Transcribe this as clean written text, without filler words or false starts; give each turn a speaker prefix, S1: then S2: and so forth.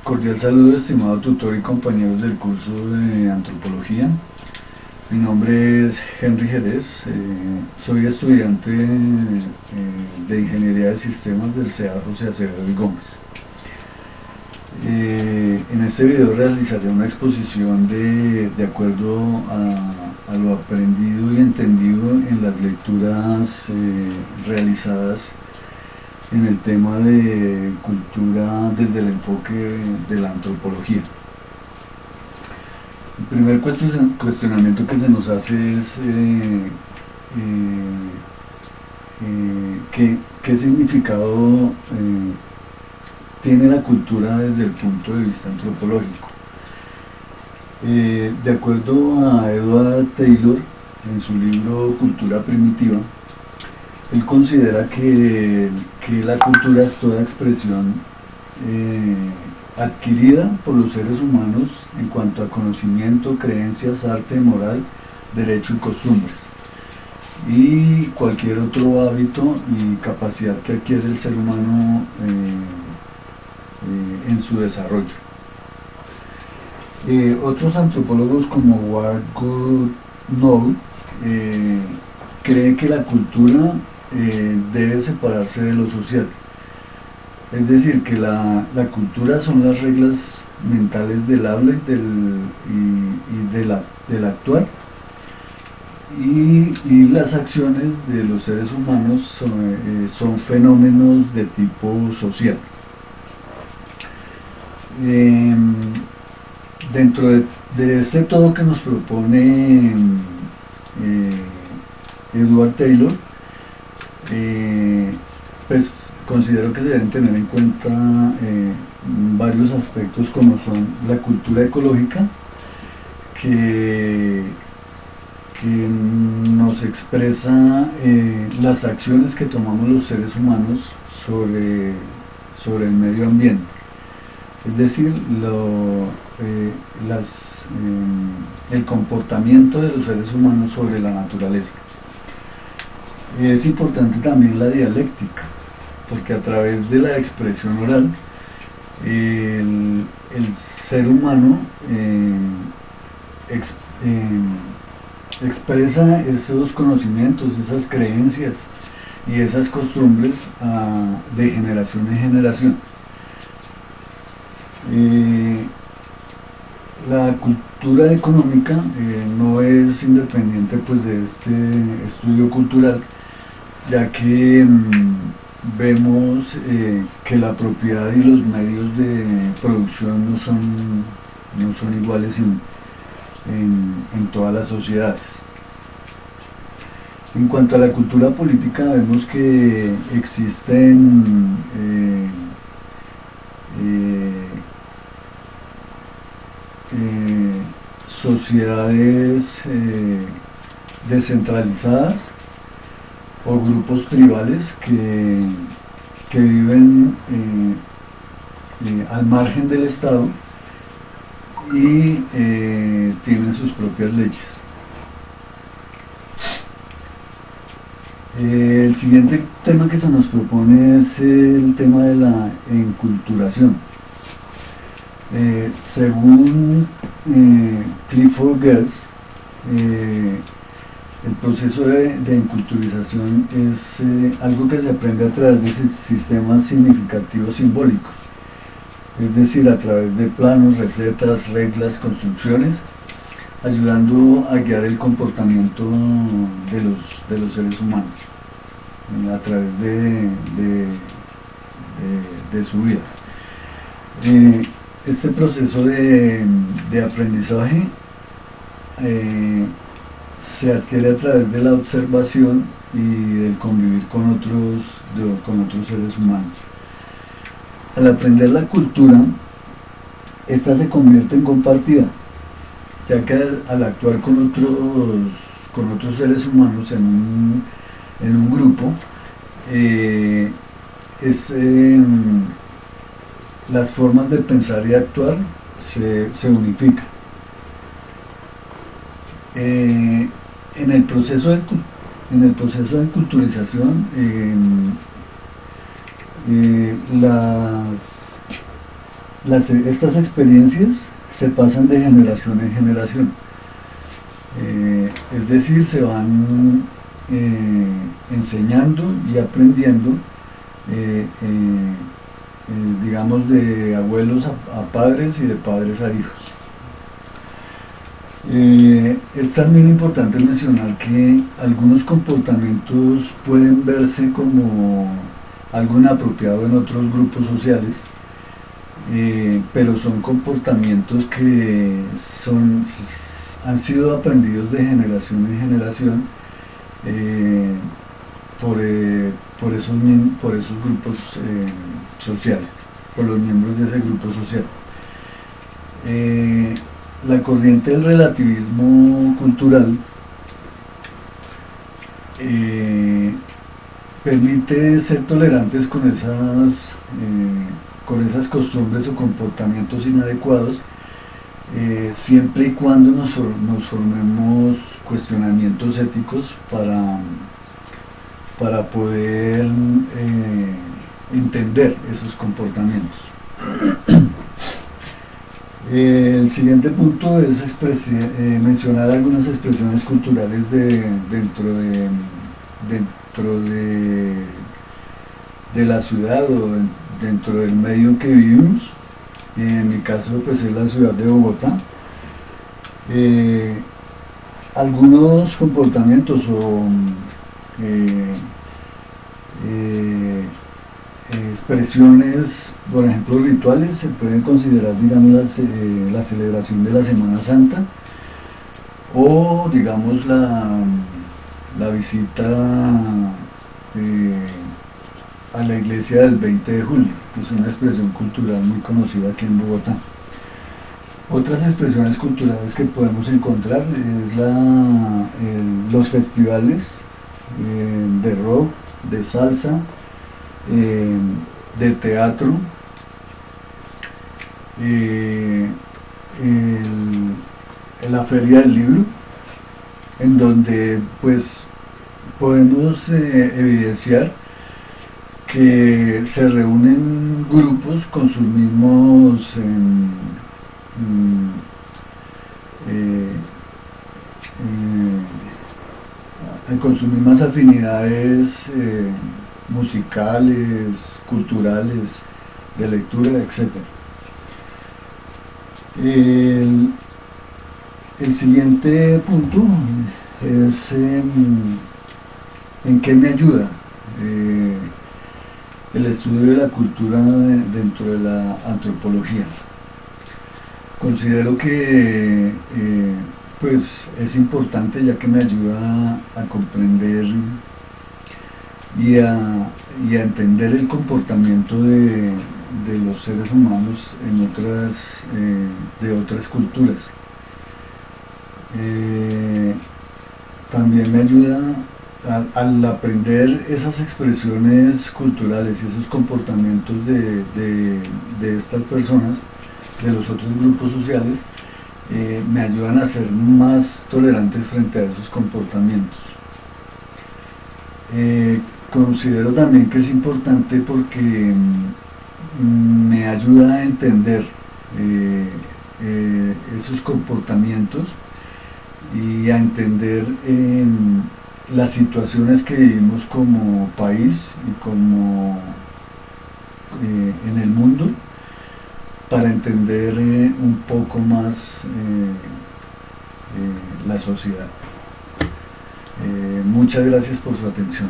S1: Cordial saludo, estimado tutor y compañeros del curso de antropología. Mi nombre es Henry Jerez, soy estudiante de Ingeniería de Sistemas del CEA José Acevedo y Gómez. En este video realizaré una exposición de acuerdo a lo aprendido y entendido en las lecturas realizadas en el tema de cultura desde el enfoque de la antropología. El primer cuestionamiento que se nos hace es ¿qué significado tiene la cultura desde el punto de vista antropológico? De acuerdo a Edward Taylor, en su libro Cultura Primitiva, él considera que la cultura es toda expresión adquirida por los seres humanos en cuanto a conocimiento, creencias, arte, moral, derecho y costumbres, y cualquier otro hábito y capacidad que adquiere el ser humano en su desarrollo. Otros antropólogos como Ward Goodnow creen que la cultura debe separarse de lo social, es decir, que la cultura son las reglas mentales del habla y del actuar, y las acciones de los seres humanos son fenómenos de tipo social. Dentro de ese todo que nos propone Edward Taylor, pues considero que se deben tener en cuenta varios aspectos, como son la cultura ecológica, que nos expresa las acciones que tomamos los seres humanos sobre el medio ambiente, es decir, el comportamiento de los seres humanos sobre la naturaleza. Es importante también la dialéctica, porque a través de la expresión oral el ser humano expresa esos conocimientos, esas creencias y esas costumbres de generación en generación. La cultura económica no es independiente pues de este estudio cultural, ya que vemos que la propiedad y los medios de producción no son iguales en todas las sociedades. En cuanto a la cultura política, vemos que existen sociedades descentralizadas o grupos tribales que viven al margen del Estado y tienen sus propias leyes. El siguiente tema que se nos propone es el tema de la enculturación. Según Clifford Geertz, el proceso de enculturización es algo que se aprende a través de sistemas significativos simbólicos, es decir, a través de planos, recetas, reglas, construcciones, ayudando a guiar el comportamiento de los seres humanos a través de su vida. Este proceso de aprendizaje se adquiere a través de la observación y del convivir con otros seres humanos. Al aprender la cultura, esta se convierte en compartida, ya que al actuar con otros seres humanos en un grupo, las formas de pensar y actuar se unifican. En el proceso de culturización, estas experiencias se pasan de generación en generación. Es decir, se van enseñando y aprendiendo, digamos, de abuelos a padres y de padres a hijos. Es también importante mencionar que algunos comportamientos pueden verse como algo inapropiado en otros grupos sociales, pero son comportamientos que han sido aprendidos de generación en generación por esos grupos sociales, por los miembros de ese grupo social. La corriente del relativismo cultural permite ser tolerantes con esas costumbres o comportamientos inadecuados, siempre y cuando nos formemos cuestionamientos éticos para poder entender esos comportamientos. El siguiente punto es mencionar algunas expresiones culturales dentro de la ciudad o dentro del medio que vivimos. En mi caso, pues, es la ciudad de Bogotá. Algunos comportamientos o expresiones, por ejemplo rituales, se pueden considerar, digamos, la celebración de la Semana Santa, o digamos la visita a la iglesia del 20 de julio, que es una expresión cultural muy conocida aquí en Bogotá. Otras expresiones culturales que podemos encontrar es los festivales de rock, de salsa, de teatro, la feria del libro, en donde pues podemos evidenciar que se reúnen grupos con sus mismos con sus mismas afinidades musicales, culturales, de lectura, etc. El siguiente punto es en qué me ayuda el estudio de la cultura dentro de la antropología. Considero que pues es importante, ya que me ayuda a comprender y a entender el comportamiento de los seres humanos de otras culturas. También me ayuda al aprender esas expresiones culturales y esos comportamientos de estas personas, de los otros grupos sociales, me ayudan a ser más tolerantes frente a esos comportamientos. Considero también que es importante porque me ayuda a entender esos comportamientos y a entender las situaciones que vivimos como país y como en el mundo, para entender un poco más la sociedad. Muchas gracias por su atención.